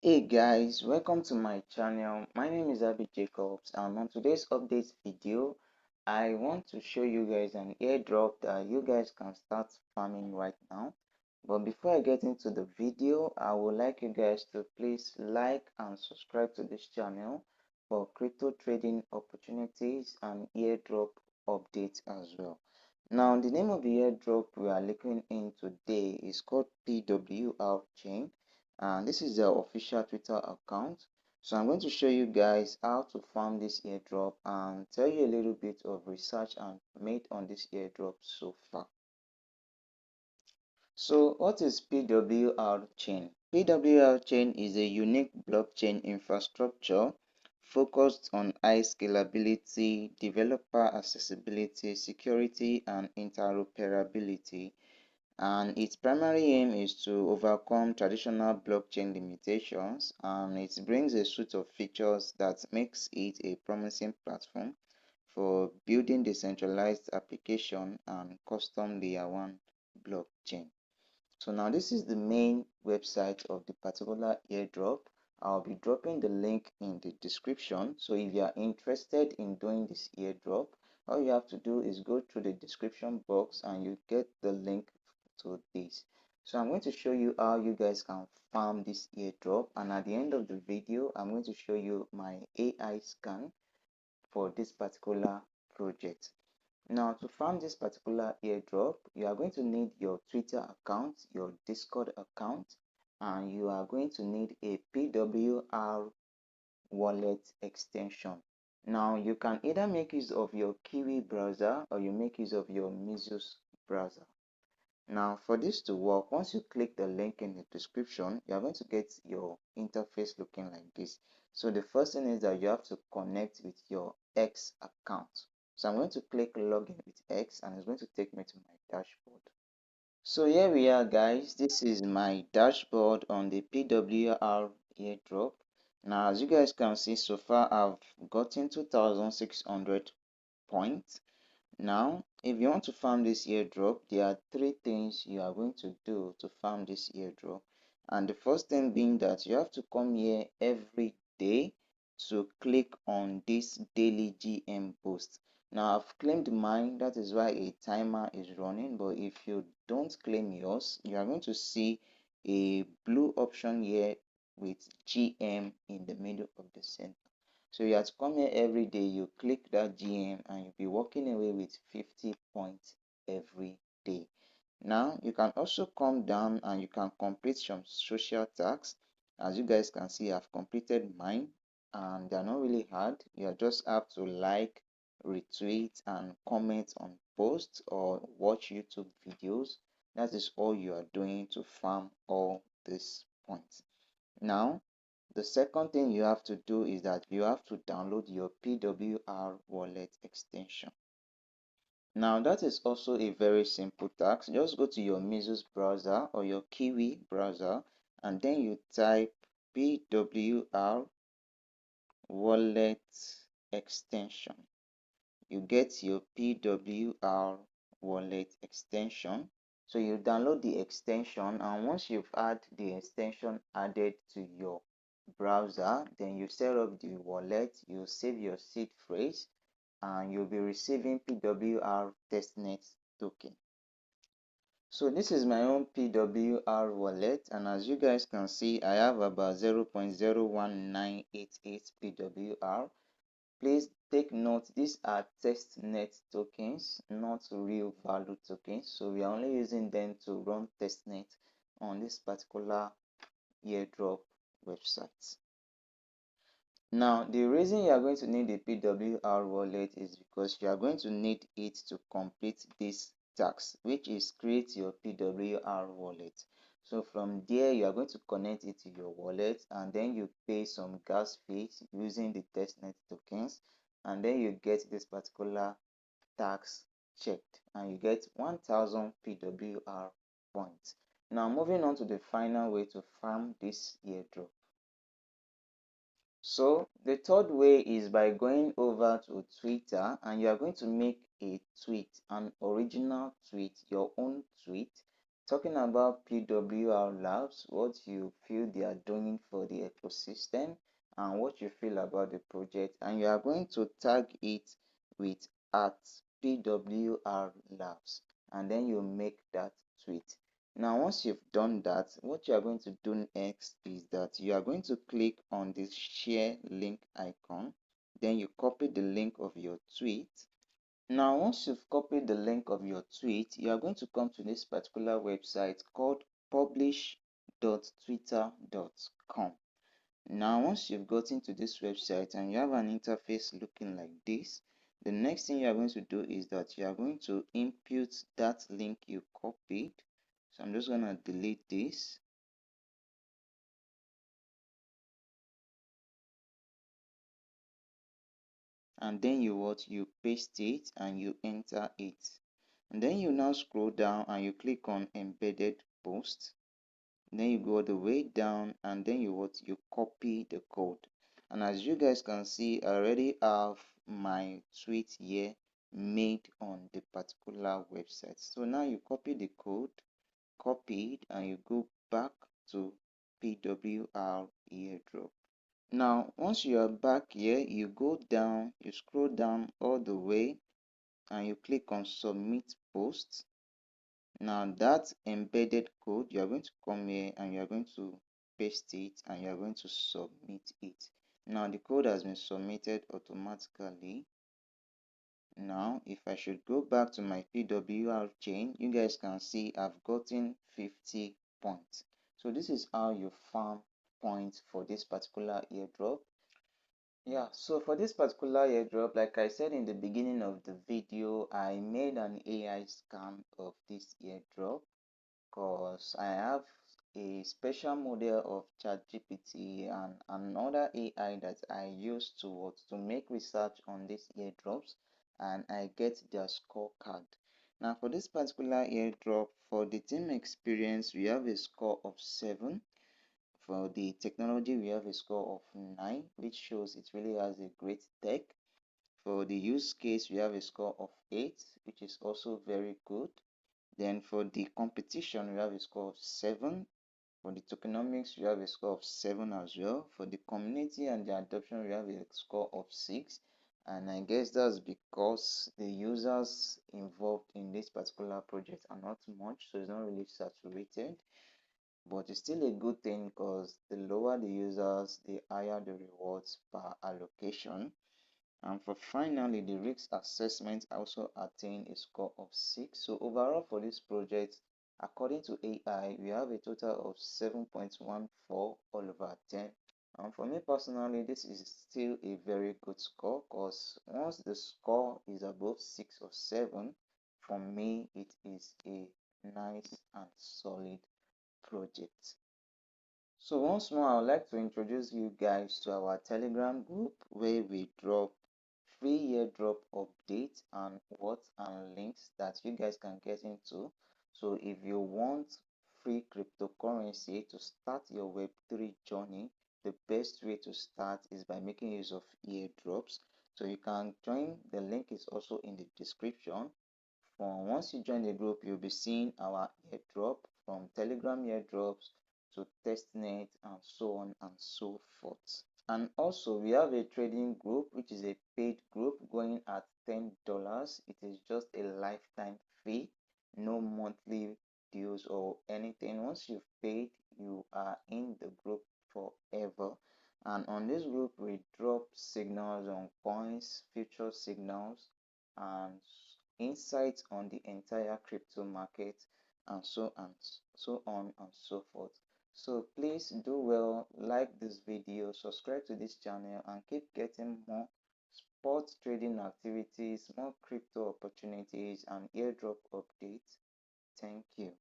Hey guys, welcome to my channel. My name is Abby Jacobs, and on today's update video I want to show you guys an airdrop that you guys can start farming right now. But before I get into the video, I would like you guys to please like and subscribe to this channel for crypto trading opportunities and airdrop updates as well. Now, the name of the airdrop we are looking in today is called PWR chain, and this is their official Twitter account. So I'm going to show you guys how to farm this airdrop and tell you a little bit of research and made on this airdrop so far. So what is PWR chain? PWR chain is a unique blockchain infrastructure focused on high scalability, developer accessibility, security, and interoperability. And its primary aim is to overcome traditional blockchain limitations, and it brings a suite of features that makes it a promising platform for building decentralized application and custom layer 1 blockchain. So now this is the main website of the particular airdrop. I'll be dropping the link in the description. So if you are interested in doing this airdrop, all you have to do is go through the description box and you get the link to this. So I'm going to show you how you guys can farm this airdrop, and at the end of the video I'm going to show you my AI scan for this particular project. Now, to farm this particular airdrop, you are going to need your Twitter account, your Discord account, and you are going to need a PWR wallet extension. Now, you can either make use of your Kiwi browser or you make use of your Mesos browser. Now, for this to work, once you click the link in the description, you are going to get your interface looking like this. So the first thing is that you have to connect with your X account. So I'm going to click login with X, and it's going to take me to my dashboard. So here we are, guys. This is my dashboard on the PWR airdrop. Now, as you guys can see, so far I've gotten 2,600 points. Now, if you want to farm this airdrop, there are three things you are going to do to farm this airdrop. And the first thing being that you have to come here every day to click on this daily GM boost. Now, I've claimed mine, that is why a timer is running. But if you don't claim yours, you are going to see a blue option here with GM in the middle of the center. So you have to come here every day, you click that GM, and you'll be walking away with 50 points every day. Now, you can also come down and you can complete some social tasks. As you guys can see, I've completed mine, and they're not really hard. You just have to like, retweet, and comment on posts or watch YouTube videos. That is all you are doing to farm all these points. Now, the second thing you have to do is that you have to download your PWR wallet extension. Now, that is also a very simple task. Just go to your Mesos browser or your Kiwi browser, and then you type PWR wallet extension. You get your PWR wallet extension. So you download the extension, and once you've had the extension added to your browser, then you set up the wallet, you save your seed phrase, and you'll be receiving PWR testnet token. So this is my own PWR wallet, and as you guys can see, I have about 0.01988 PWR. Please take note, these are testnet tokens, not real value tokens. So we are only using them to run testnet on this particular airdrop website. Now, the reason you are going to need the PWR wallet is because you are going to need it to complete this task, which is create your PWR wallet. So from there, you are going to connect it to your wallet, and then you pay some gas fees using the testnet tokens, and then you get this particular tax checked, and you get 1000 PWR points. Now, moving on to the final way to farm this airdrop. So the third way is by going over to Twitter, and you are going to make a tweet, an original tweet, your own tweet, Talking about PWR Labs, what you feel they are doing for the ecosystem and what you feel about the project, and you are going to tag it with at PWR Labs, and then you make that tweet. Now, once you've done that, what you are going to do next is that you are going to click on this share link icon, then you copy the link of your tweet. Now, once you've copied the link of your tweet, you are going to come to this particular website called publish.twitter.com. Now, once you've gotten to this website and you have an interface looking like this, the next thing you are going to do is that you are going to input that link you copied. So I'm just going to delete this. And then you paste it and you enter it. And then you now scroll down and you click on embedded post. Then you go the way down and then you copy the code. And as you guys can see, I already have my tweet here made on the particular website. So now you copy the code, copied, and you go back to PWR Airdrop. Now, once you are back here, you go down, you scroll down all the way, and you click on submit post. Now that embedded code, you are going to come here and you are going to paste it and you are going to submit it. Now the code has been submitted automatically. Now if I should go back to my PWR chain, you guys can see I've gotten 50 points. So this is how you farm points for this particular airdrop. Yeah, so for this particular airdrop, like I said in the beginning of the video, I made an AI scan of this airdrop because I have a special model of ChatGPT and another AI that I use to make research on these airdrops, and I get their scorecard. Now for this particular airdrop, for the team experience, we have a score of 7. For the technology, we have a score of 9, which shows it really has a great tech. For the use case, we have a score of 8, which is also very good. Then for the competition, we have a score of 7. For the tokenomics, we have a score of 7 as well. For the community and the adoption, we have a score of 6. And I guess that's because the users involved in this particular project are not much, so it's not really saturated. But it's still a good thing because the lower the users, the higher the rewards per allocation. And for finally, the risk assessment also attained a score of 6. So overall for this project, according to AI, we have a total of 7.14 all over 10. And for me personally, this is still a very good score because once the score is above 6 or 7, for me, it is a nice and solid project. So once more, I would like to introduce you guys to our Telegram group where we drop free airdrop updates and what and links that you guys can get into. So if you want free cryptocurrency to start your Web3 journey, the best way to start is by making use of airdrops. So you can join, the link is also in the description. Once you join the group, you'll be seeing our airdrop from Telegram airdrops to testnet and so on and so forth. And also we have a trading group which is a paid group going at $10. It is just a lifetime fee, no monthly dues or anything. Once you've paid, you are in the group forever. And on this group we drop signals on coins, future signals, and insights on the entire crypto market, and so on and so forth. So please do well, like this video, subscribe to this channel, and keep getting more sports trading activities, more crypto opportunities, and airdrop updates. Thank you.